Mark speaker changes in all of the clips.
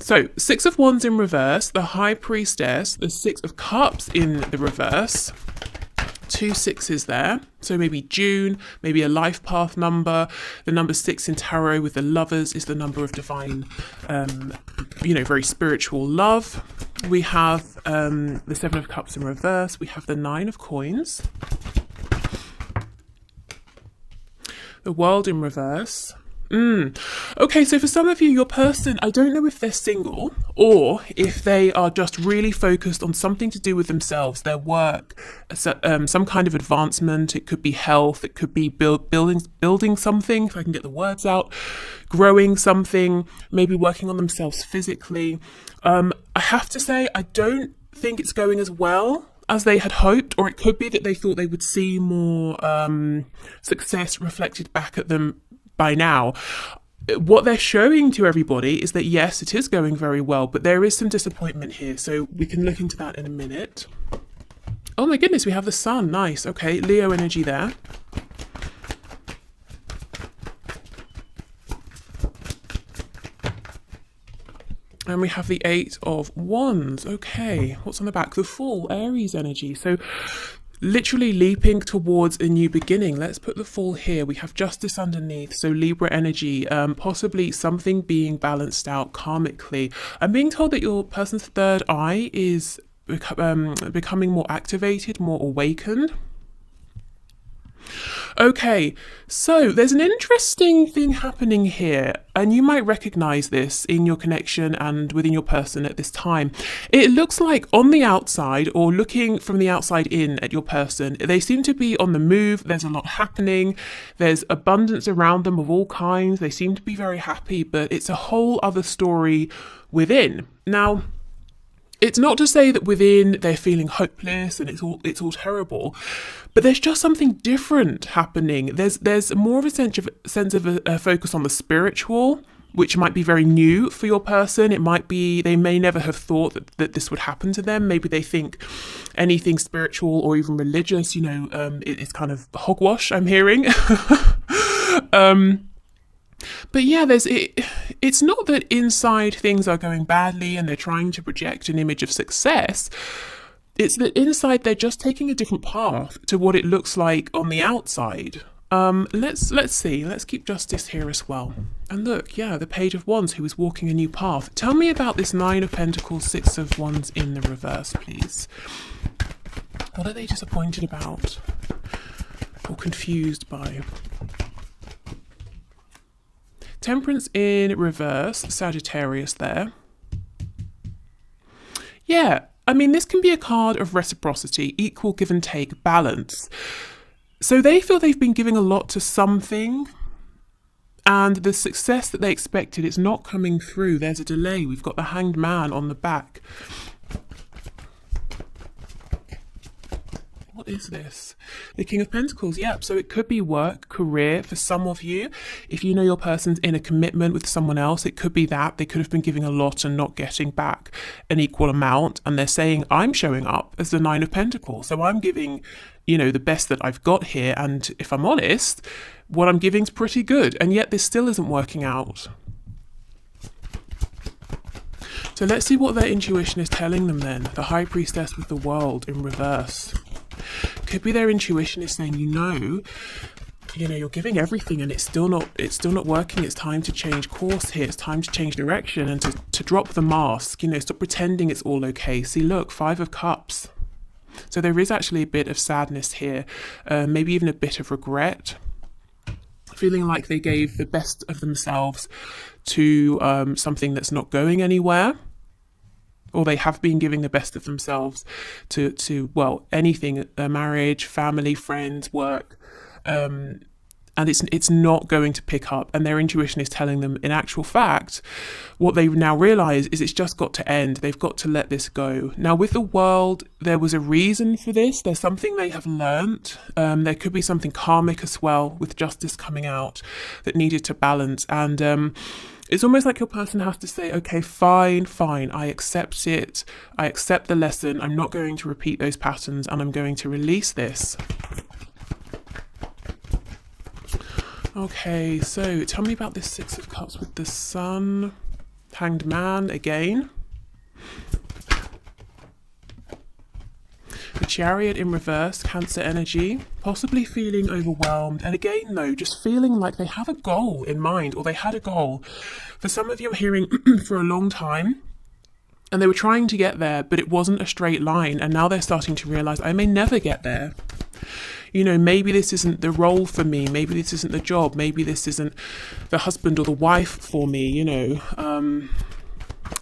Speaker 1: So, Six of Wands in reverse, the High Priestess, the Six of Cups in the reverse. 2 6s there, so maybe June, maybe a life path number. The number 6 in tarot with the Lovers is the number of divine, very spiritual love. We have the 7 of Cups in reverse. We have the 9 of Coins, the World in reverse. Okay, so for some of you, your person, I don't know if they're single or if they are just really focused on something to do with themselves, their work, some kind of advancement. It could be health, it could be building something, if I can get the words out, growing something, maybe working on themselves physically. I have to say, I don't think it's going as well as they had hoped, or it could be that they thought they would see more success reflected back at them by now. What they're showing to everybody is that yes, it is going very well, but there is some disappointment here. So we can look into that in a minute. Oh my goodness, we have the Sun. Nice. Okay, Leo energy there. And we have the 8 of Wands. Okay, what's on the back? The Fool, Aries energy. So literally leaping towards a new beginning. Let's put the Fool here. We have Justice underneath, so Libra energy, possibly something being balanced out karmically. I'm being told that your person's third eye is becoming more activated, more awakened. Okay, so there's an interesting thing happening here, and you might recognize this in your connection and within your person at this time. It looks like on the outside, or looking from the outside in at your person, they seem to be on the move. There's a lot happening. There's abundance around them of all kinds. They seem to be very happy, but it's a whole other story within. Now, it's not to say that within they're feeling hopeless and it's all terrible, but there's just something different happening. There's more of a sense of a focus on the spiritual, which might be very new for your person. It might be they may never have thought that this would happen to them. Maybe they think anything spiritual or even religious, it's kind of hogwash, I'm hearing. But yeah, it's not that inside things are going badly and they're trying to project an image of success. It's that inside they're just taking a different path to what it looks like on the outside. Let's see. Let's keep Justice here as well. And look, yeah, the Page of Wands, who is walking a new path. Tell me about this 9 of Pentacles, 6 of Wands in the reverse, please. What are they disappointed about or confused by? Temperance in reverse, Sagittarius there. Yeah, I mean, this can be a card of reciprocity, equal give and take, balance. So they feel they've been giving a lot to something, and the success that they expected, it's not coming through. There's a delay. We've got the Hanged Man on the back. What is this? The King of Pentacles. Yep. So it could be work, career for some of you. If you know your person's in a commitment with someone else, it could be that they could have been giving a lot and not getting back an equal amount. And they're saying, I'm showing up as the 9 of Pentacles. So I'm giving, the best that I've got here. And if I'm honest, what I'm giving is pretty good. And yet this still isn't working out. So let's see what their intuition is telling them then. The High Priestess with the World in reverse. Could be their intuition is saying, you're giving everything and it's still not working. It's time to change course here. It's time to change direction and to drop the mask. Stop pretending it's all okay. See, look, 5 of Cups. So there is actually a bit of sadness here, maybe even a bit of regret. Feeling like they gave the best of themselves to something that's not going anywhere. Or they have been giving the best of themselves to anything, a marriage, family, friends, work, and it's not going to pick up. And their intuition is telling them, in actual fact, what they now realise is it's just got to end. They've got to let this go. Now, with the World, there was a reason for this. There's something they have learnt. There could be something karmic as well, with Justice coming out, that needed to balance. And it's almost like your person has to say, okay, fine, I accept it. I accept the lesson. I'm not going to repeat those patterns and I'm going to release this. Okay, so tell me about this 6 of Cups with the Sun. Hanged Man again. The Chariot in reverse, Cancer energy, possibly feeling overwhelmed. And again, though, just feeling like they have a goal in mind, or they had a goal. For some of you, I'm hearing for a long time, and they were trying to get there, but it wasn't a straight line. And now they're starting to realize I may never get there. You know, maybe this isn't the role for me. Maybe this isn't the job. Maybe this isn't the husband or the wife for me, you know.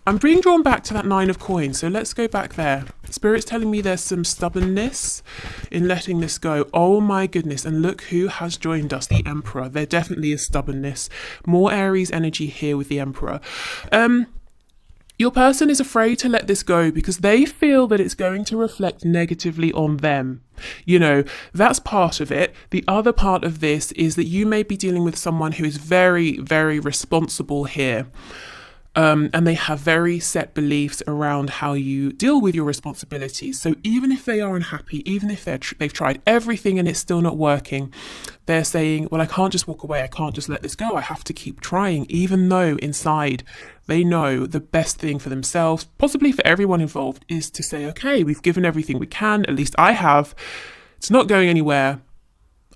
Speaker 1: I'm being drawn back to that 9 of coins, so let's go back there. Spirit's telling me there's some stubbornness in letting this go. Oh my goodness, and look who has joined us, the Emperor. There definitely is stubbornness. More Aries energy here with the Emperor. Your person is afraid to let this go because they feel that it's going to reflect negatively on them. You know, that's part of it. The other part of this is that you may be dealing with someone who is very, very responsible here. And they have very set beliefs around how you deal with your responsibilities. So even if they are unhappy, even if they've tried everything and it's still not working, they're saying, well, I can't just walk away. I can't just let this go. I have to keep trying, even though inside they know the best thing for themselves, possibly for everyone involved, is to say, okay, we've given everything we can. At least I have. It's not going anywhere.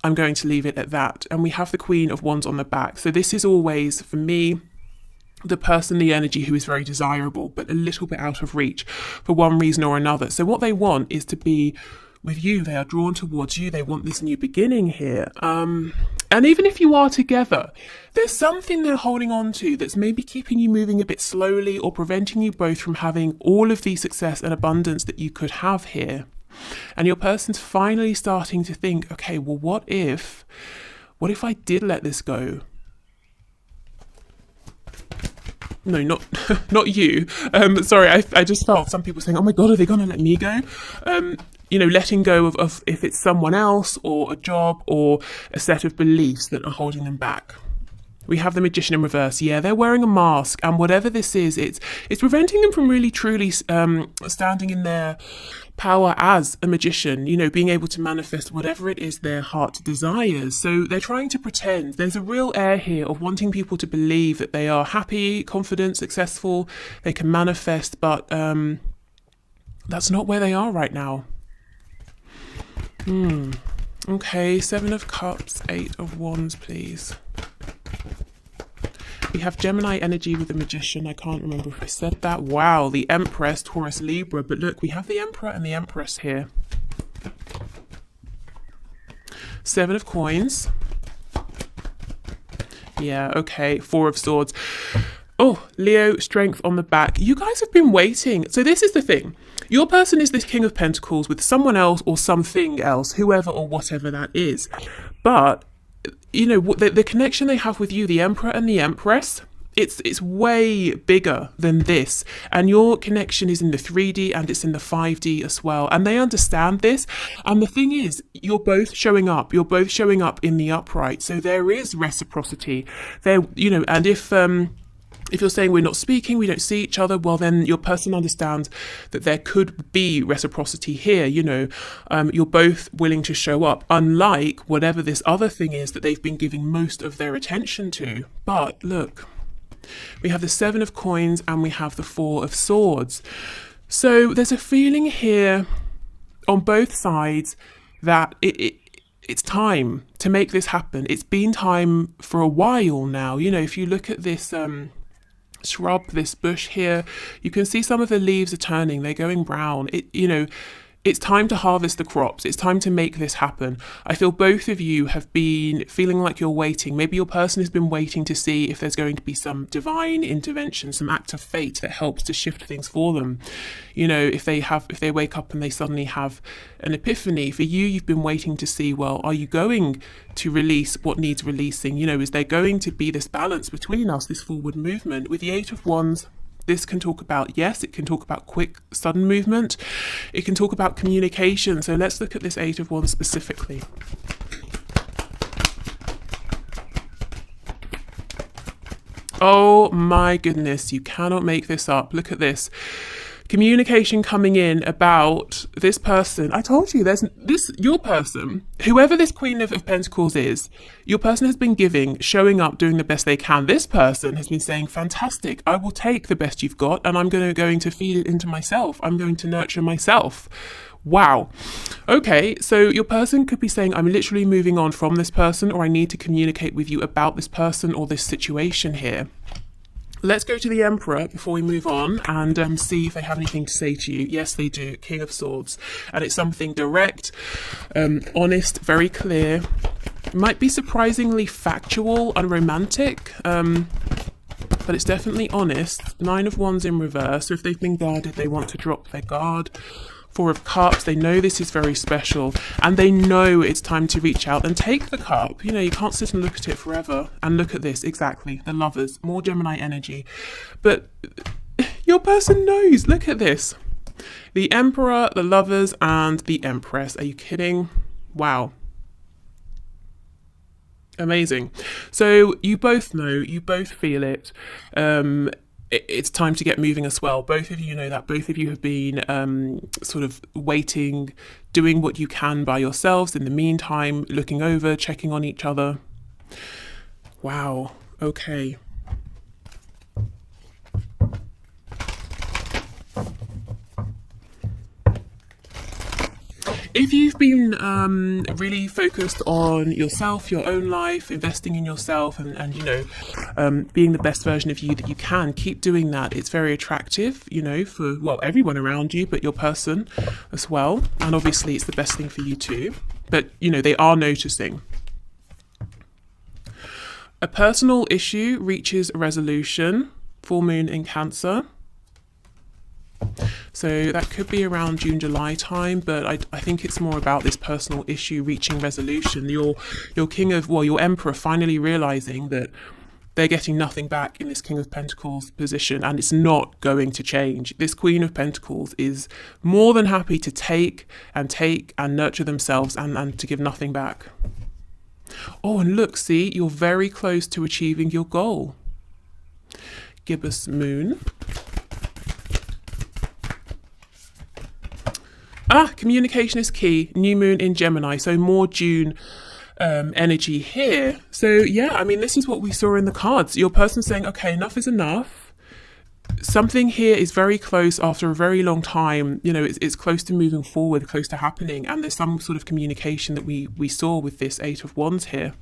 Speaker 1: I'm going to leave it at that. And we have the Queen of Wands on the back. So this is always, for me, the person, the energy who is very desirable, but a little bit out of reach for one reason or another. So what they want is to be with you. They are drawn towards you. They want this new beginning here. And even if you are together, there's something they're holding on to that's maybe keeping you moving a bit slowly or preventing you both from having all of the success and abundance that you could have here. And your person's finally starting to think, okay, well, what if I did let this go? No, not you. Sorry, I just felt some people saying, oh my God, are they going to let me go? You know, letting go of if it's someone else or a job or a set of beliefs that are holding them back. We have the Magician in reverse. Yeah, they're wearing a mask, and whatever this is, it's preventing them from really truly standing in their power as a magician, you know, being able to manifest whatever it is their heart desires. So they're trying to pretend. There's a real air here of wanting people to believe that they are happy, confident, successful, they can manifest, but that's not where they are right now. Okay, 7 of Cups, 8 of Wands, please. We have Gemini energy with the Magician. I can't remember if I said that. Wow, the Empress, Taurus, Libra. But look, we have the Emperor and the Empress here. 7 of Coins. Yeah, okay. 4 of Swords. Oh, Leo, Strength on the back. You guys have been waiting. So this is the thing. Your person is this King of Pentacles with someone else or something else, whoever or whatever that is. But you know, the connection they have with you, the Emperor and the Empress, it's way bigger than this. And your connection is in the 3D and it's in the 5D as well. And they understand this. And the thing is, you're both showing up. You're both showing up in the upright. So there is reciprocity there, you know, and if you're saying we're not speaking, we don't see each other, well, then your person understands that there could be reciprocity here. You know, you're both willing to show up, unlike whatever this other thing is that they've been giving most of their attention to. But look, we have the 7 of Coins and we have the 4 of Swords. So there's a feeling here on both sides that it's time to make this happen. It's been time for a while now. You know, if you look at this shrub, this bush here, you can see some of the leaves are turning, they're going brown. You know, it's time to harvest the crops. It's time to make this happen. I feel both of you have been feeling like you're waiting. Maybe your person has been waiting to see if there's going to be some divine intervention, some act of fate that helps to shift things for them. You know, if they wake up and they suddenly have an epiphany. For you, you've been waiting to see, well, are you going to release what needs releasing? You know, is there going to be this balance between us, this forward movement? With the 8 of Wands, this can talk about, yes, it can talk about quick, sudden movement. It can talk about communication. So let's look at this 8 of Wands specifically. Oh my goodness, you cannot make this up. Look at this. Communication coming in about this person. I told you, there's this, your person, whoever this Queen of Pentacles is, your person has been giving, showing up, doing the best they can. This person has been saying, fantastic, I will take the best you've got and I'm going to feed it into myself. I'm going to nurture myself. Wow. Okay, so your person could be saying, I'm literally moving on from this person, or I need to communicate with you about this person or this situation here. Let's go to the Emperor before we move on and see if they have anything to say to you. Yes, they do. King of Swords. And it's something direct, honest, very clear. Might be surprisingly factual and romantic, but it's definitely honest. 9 of Wands in reverse. So if they've been guarded, they want to drop their guard. 4 of Cups, they know this is very special and they know it's time to reach out and take the cup. You know, you can't sit and look at it forever. And look at this, exactly, the Lovers, more Gemini energy. But your person knows, look at this. The Emperor, the Lovers and the Empress. Are you kidding? Wow. Amazing. So you both know, you both feel it. It's time to get moving as well. Both of you know that. Both of you have been sort of waiting, doing what you can by yourselves in the meantime, looking over, checking on each other. Wow. Okay. If you've been really focused on yourself, your own life, investing in yourself and you know, being the best version of you that you can, keep doing that. It's very attractive, you know, for, well, everyone around you, but your person as well. And obviously it's the best thing for you too. But, you know, they are noticing. A personal issue reaches a resolution. Full moon in Cancer. So that could be around June, July time, but I think it's more about this personal issue reaching resolution. Your King of, well, your Emperor finally realizing that they're getting nothing back in this King of Pentacles position and it's not going to change. This Queen of Pentacles is more than happy to take and nurture themselves and to give nothing back. Oh, and look, see, you're very close to achieving your goal. Gibbous Moon. Communication is key. New moon in Gemini, so more June energy here. So yeah, I mean, this is what we saw in the cards. Your person saying, okay, enough is enough. Something here is very close after a very long time. You know, it's close to moving forward, close to happening. And there's some sort of communication that we saw with this 8 of Wands here.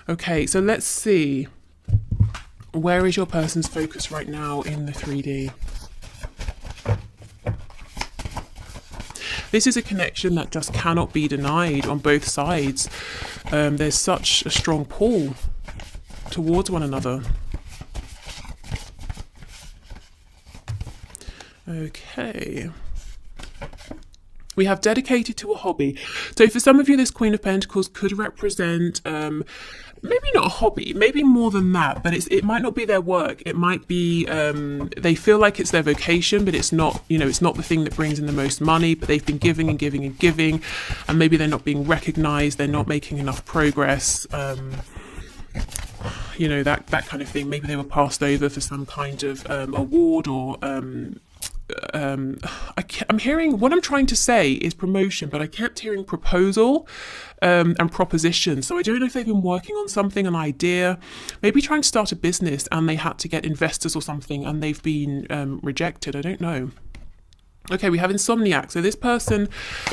Speaker 1: Okay, so let's see. Where is your person's focus right now in the 3D? This is a connection that just cannot be denied on both sides. There's such a strong pull towards one another. Okay. We have dedicated to a hobby. So for some of you, this Queen of Pentacles could represent maybe not a hobby, maybe more than that, but it might not be their work. It might be they feel like it's their vocation, but it's not, you know, it's not the thing that brings in the most money, but they've been giving and giving and giving, and maybe they're not being recognized, they're not making enough progress, you know, that kind of thing. Maybe they were passed over for some kind of award or I'm hearing, what I'm trying to say is promotion, but I kept hearing proposal and proposition. So I don't know if they've been working on something, an idea, maybe trying to start a business and they had to get investors or something and they've been rejected. I don't know. Okay, we have insomniac. So this person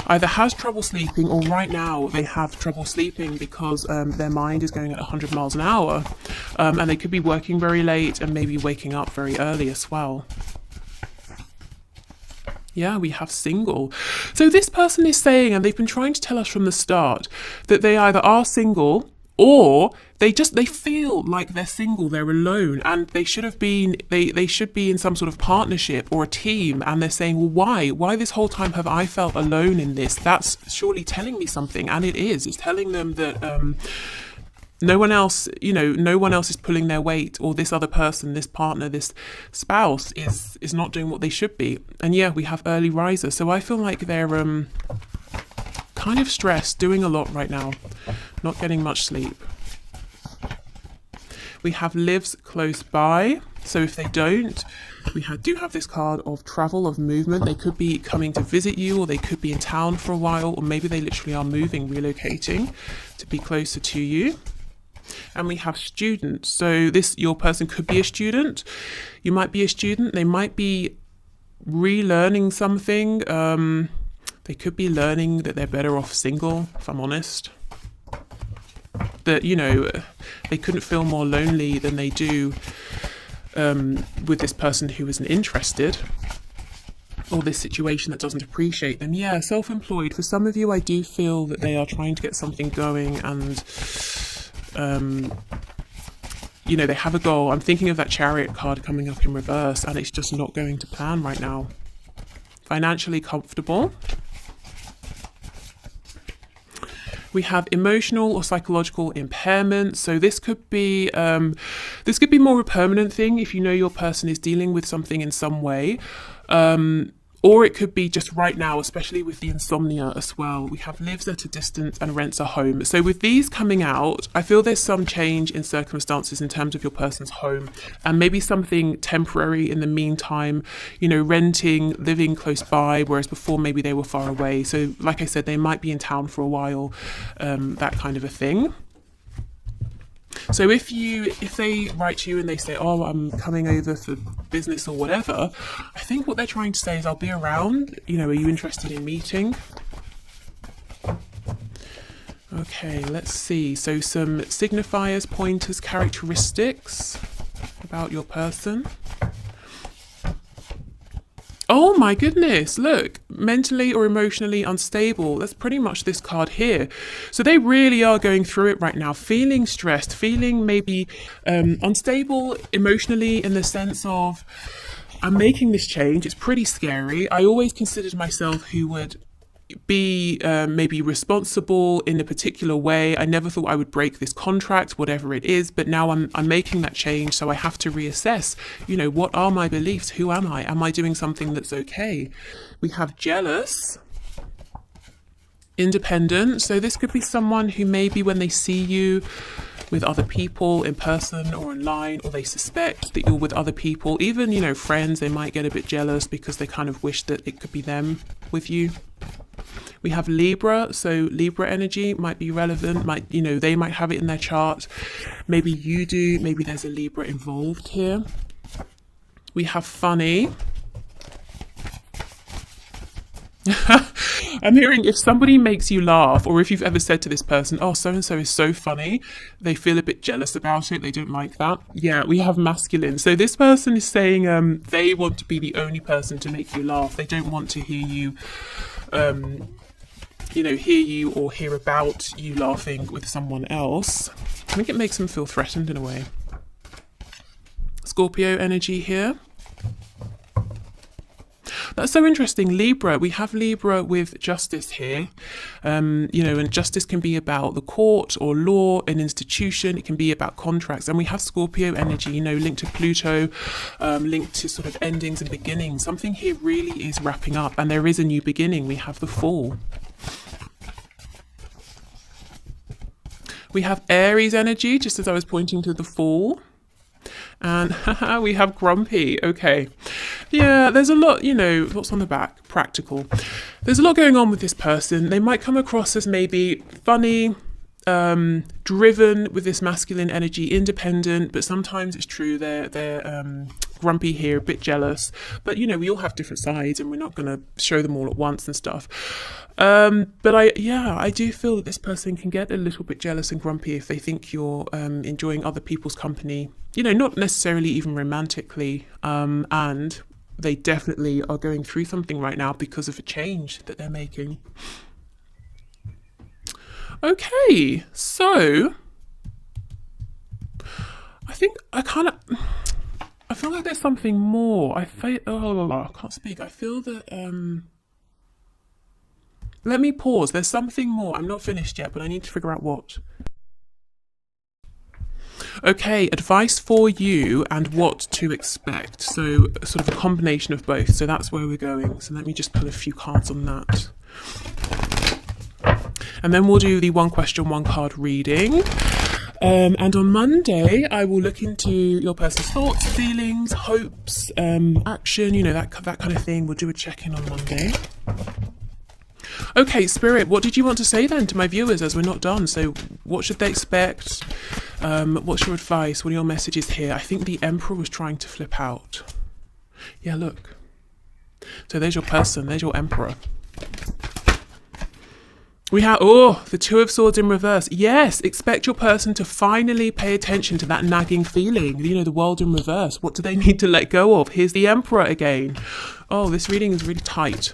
Speaker 1: either has trouble sleeping or right now they have trouble sleeping because their mind is going at 100 miles an hour and they could be working very late and maybe waking up very early as well. Yeah, we have single. So this person is saying, and they've been trying to tell us from the start, that they either are single or they feel like they're single, they're alone, and they should have been, they should be in some sort of partnership or a team, and they're saying, well, why this whole time have I felt alone in this? That's surely telling me something, and it is. It's telling them that no one else, you know, no one else is pulling their weight, or this other person, this partner, this spouse is not doing what they should be. And yeah, we have early riser. So I feel like they're kind of stressed, doing a lot right now, not getting much sleep. We have lives close by. So if they don't, we do have this card of travel, of movement. They could be coming to visit you, or they could be in town for a while, or maybe they literally are moving, relocating to be closer to you. And we have students. So your person could be a student. You might be a student. They might be relearning something. They could be learning that they're better off single, if I'm honest. That, you know, they couldn't feel more lonely than they do with this person who isn't interested, or this situation that doesn't appreciate them. Yeah, self-employed. For some of you, I do feel that they are trying to get something going, and you know, they have a goal. I'm thinking of that Chariot card coming up in reverse, and it's just not going to plan right now. Financially comfortable. We have emotional or psychological impairment. So this could be more a permanent thing if you know your person is dealing with something in some way. Or it could be just right now, especially with the insomnia as well. We have lives at a distance and rents a home. So with these coming out, I feel there's some change in circumstances in terms of your person's home, and maybe something temporary in the meantime, you know, renting, living close by, whereas before maybe they were far away. So like I said, they might be in town for a while, that kind of a thing. So if they write to you and they say, oh, I'm coming over for business or whatever, I think what they're trying to say is, I'll be around, you know, are you interested in meeting? Okay, let's see. So some signifiers, pointers, characteristics about your person. Oh my goodness, look, mentally or emotionally unstable. That's pretty much this card here. So they really are going through it right now, feeling stressed, feeling maybe unstable emotionally, in the sense of, I'm making this change. It's pretty scary. I always considered myself who would be maybe responsible in a particular way. I never thought I would break this contract, whatever it is, but now I'm making that change, so I have to reassess, you know, what are my beliefs? Who am I? Am I doing something that's okay? We have jealous, independent. So this could be someone who maybe when they see you with other people in person or online, or they suspect that you're with other people, even, you know, friends, they might get a bit jealous because they kind of wish that it could be them with you. We have Libra, so Libra energy might be relevant, they might have it in their chart. Maybe you do, maybe there's a Libra involved here. We have funny. I'm hearing if somebody makes you laugh, or if you've ever said to this person, oh, so-and-so is so funny, they feel a bit jealous about it, they don't like that. Yeah, we have masculine. So this person is saying they want to be the only person to make you laugh. They don't want to hear you, hear you or hear about you laughing with someone else. I think it makes them feel threatened in a way. Scorpio energy here. That's so interesting. Libra, we have Libra with justice here. And justice can be about the court or law, an institution. It can be about contracts. And we have Scorpio energy, linked to Pluto, linked to sort of endings and beginnings. Something here really is wrapping up, and there is a new beginning. We have the Fool. We have Aries energy, just as I was pointing to the Fool. And we have grumpy. Okay. Yeah, there's a lot, what's on the back? Practical. There's a lot going on with this person. They might come across as maybe funny, driven with this masculine energy, independent, but sometimes it's true they're grumpy here, a bit jealous. But, we all have different sides, and we're not going to show them all at once and stuff. But I do feel that this person can get a little bit jealous and grumpy if they think you're enjoying other people's company, not necessarily even romantically, and they definitely are going through something right now because of a change that they're making. Okay, so I think I feel like there's something more. I can't speak. I feel that let me pause. There's something more. I'm not finished yet, but I need to figure out what. Okay, advice for you and what to expect. So sort of a combination of both. So that's where we're going. So let me just pull a few cards on that. And then we'll do the one question, one card reading. And on Monday, I will look into your person's thoughts, feelings, hopes, action, you know, that kind of thing. We'll do a check-in on Monday. Okay, Spirit, what did you want to say then to my viewers as we're not done? So what should they expect? What's your advice? What are your messages here? I think the Emperor was trying to flip out. Yeah, look. So there's your person, there's your Emperor. We have, oh, the Two of Swords in reverse. Yes, expect your person to finally pay attention to that nagging feeling. You know, the world in reverse. What do they need to let go of? Here's the Emperor again. Oh, this reading is really tight.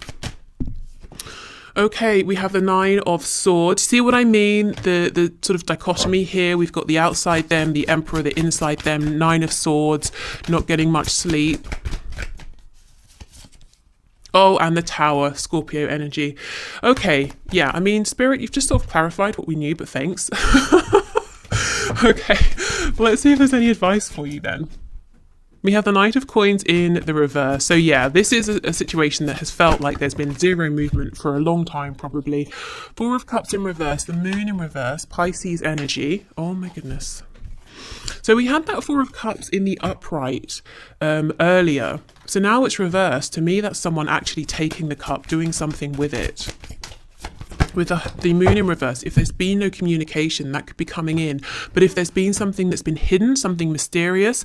Speaker 1: Okay, we have the Nine of Swords. See what I mean? The sort of dichotomy here. We've got the outside them, the Emperor, the inside them. Nine of Swords, not getting much sleep. Oh, and the Tower, Scorpio energy. Okay, yeah, I mean, Spirit, you've just sort of clarified what we knew, but thanks. Okay, well, let's see if there's any advice for you then. We have the Knight of Coins in the reverse. So yeah, this is a situation that has felt like there's been zero movement for a long time, probably. Four of Cups in reverse, the Moon in reverse, Pisces energy. Oh my goodness. So we had that Four of Cups in the upright earlier. So now it's reversed. To me, that's someone actually taking the cup, doing something with it. With the Moon in reverse, if there's been no communication, that could be coming in. But if there's been something that's been hidden, something mysterious,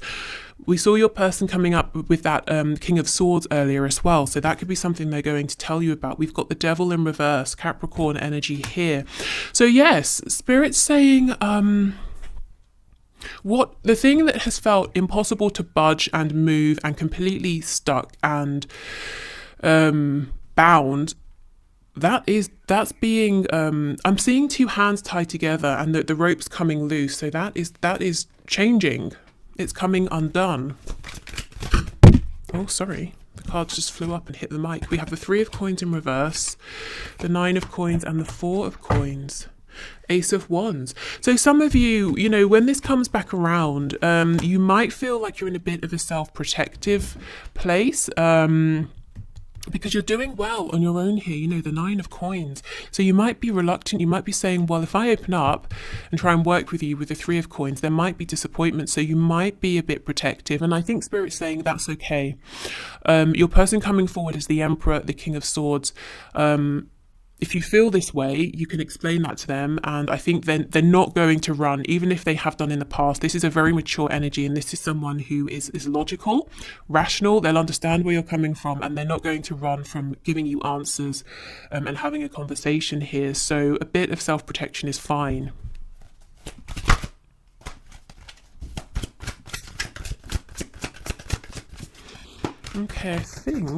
Speaker 1: we saw your person coming up with that King of Swords earlier as well. So that could be something they're going to tell you about. We've got the Devil in reverse, Capricorn energy here. So yes, Spirit's saying... what the thing that has felt impossible to budge and move and completely stuck and bound, that's being I'm seeing two hands tied together and the rope's coming loose. So that is changing. It's coming undone. Oh, sorry. The cards just flew up and hit the mic. We have the Three of Coins in reverse, the Nine of Coins and the Four of Coins. Ace of Wands. So some of you, you know, when this comes back around, you might feel like you're in a bit of a self-protective place, because you're doing well on your own here, you know, the Nine of Coins. So you might be reluctant, you might be saying, well, if I open up and try and work with you with the Three of Coins, there might be disappointment. So you might be a bit protective. And I think Spirit's saying that's okay. Your person coming forward is the Emperor, the King of Swords. If you feel this way, you can explain that to them, and I think then they're not going to run, even if they have done in the past. This is a very mature energy, and this is someone who is logical, rational. They'll understand where you're coming from, and they're not going to run from giving you answers and having a conversation here. So a bit of self-protection is fine. Okay, I think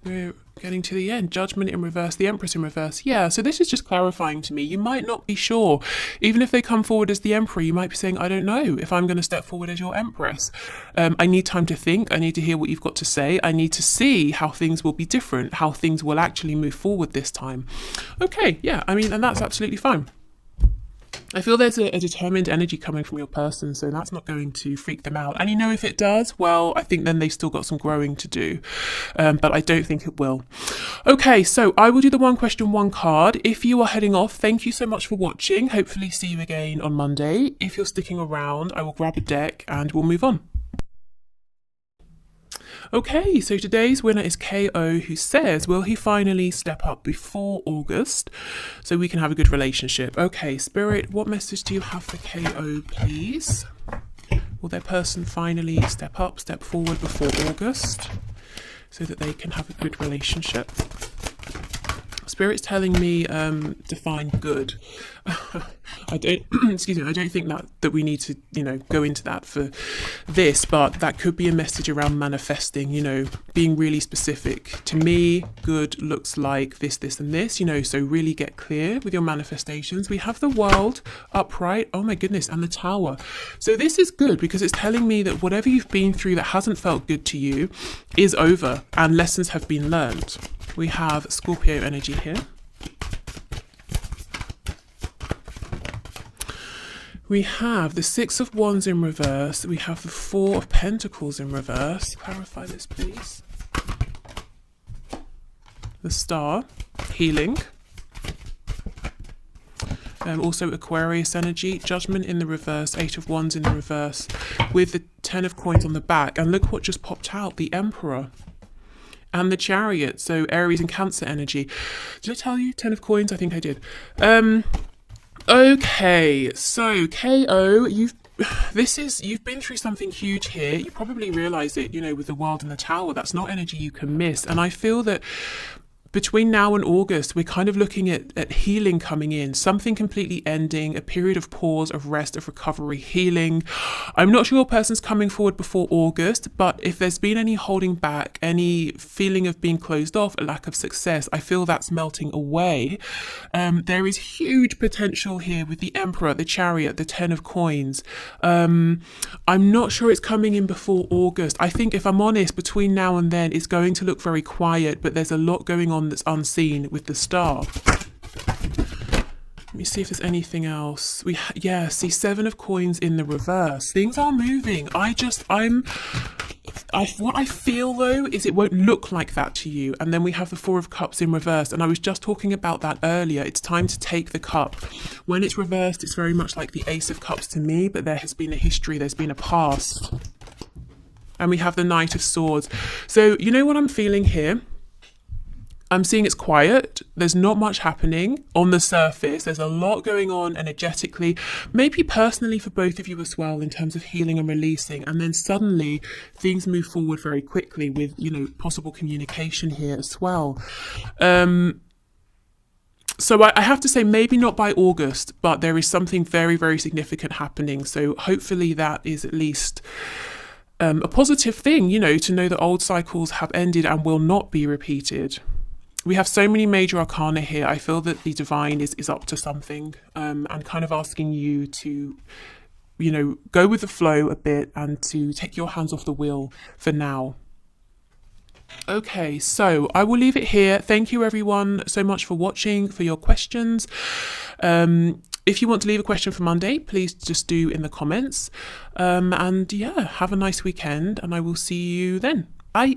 Speaker 1: we're getting to the end. Judgment in reverse, the Empress in reverse. Yeah, so this is just clarifying to me. You might not be sure. Even if they come forward as the Emperor, you might be saying, I don't know if I'm going to step forward as your Empress. I need time to think. I need to hear what you've got to say. I need to see how things will be different, how things will actually move forward this time. Okay, yeah, I mean, and that's absolutely fine. I feel there's a determined energy coming from your person, so that's not going to freak them out. And you know, if it does, well, I think then they've still got some growing to do, but I don't think it will. Okay, so I will do the one question, one card. If you are heading off, thank you so much for watching. Hopefully see you again on Monday. If you're sticking around, I will grab a deck and we'll move on. Okay, so today's winner is KO, who says, will he finally step up before August so we can have a good relationship? Okay, Spirit, what message do you have for KO, please? Will their person finally step up, step forward before August so that they can have a good relationship? Spirit's telling me define good. I don't excuse me, I don't think that we need to, you know, go into that for this, but that could be a message around manifesting, you know, being really specific. To me, good looks like this, this and this, you know, so really get clear with your manifestations. We have the World upright, oh my goodness, and the Tower. So this is good because it's telling me that whatever you've been through that hasn't felt good to you is over and lessons have been learned. We have Scorpio energy here. We have the Six of Wands in reverse. We have the Four of Pentacles in reverse. Clarify this, please. The Star, healing. Also Aquarius energy, Judgment in the reverse, 8 of Wands in the reverse, with the 10 of Coins on the back. And look what just popped out, the Emperor and the Chariot. So Aries and Cancer energy. Did I tell you 10 of Coins? I think I did. Okay, so KO, you've been through something huge here. You probably realize it, with the World and the Tower. That's not energy you can miss. And I feel that between now and August, we're kind of looking at healing coming in, something completely ending, a period of pause, of rest, of recovery, healing. I'm not sure your person's coming forward before August, but if there's been any holding back, any feeling of being closed off, a lack of success, I feel that's melting away. There is huge potential here with the Emperor, the Chariot, the 10 of Coins. I'm not sure it's coming in before August. I think, if I'm honest, between now and then, it's going to look very quiet, but there's a lot going on that's unseen with the Star. Let me see if there's anything else. See 7 of Coins in the reverse. Things are moving. What I feel though is it won't look like that to you. And then we have the 4 of Cups in reverse. And I was just talking about that earlier. It's time to take the cup. When it's reversed, it's very much like the Ace of Cups to me, but there has been a history, there's been a past. And we have the Knight of Swords. So you know what I'm feeling here? I'm seeing it's quiet. There's not much happening on the surface. There's a lot going on energetically, maybe personally for both of you as well, in terms of healing and releasing. And then suddenly things move forward very quickly with, possible communication here as well. So I have to say, maybe not by August, but there is something very, very significant happening. So hopefully that is at least a positive thing, to know that old cycles have ended and will not be repeated. We have so many major arcana here. I feel that the divine is up to something, and kind of asking you to, go with the flow a bit and to take your hands off the wheel for now. Okay, so I will leave it here. Thank you everyone so much for watching, for your questions. If you want to leave a question for Monday, please just do in the comments. And yeah, have a nice weekend and I will see you then. Bye.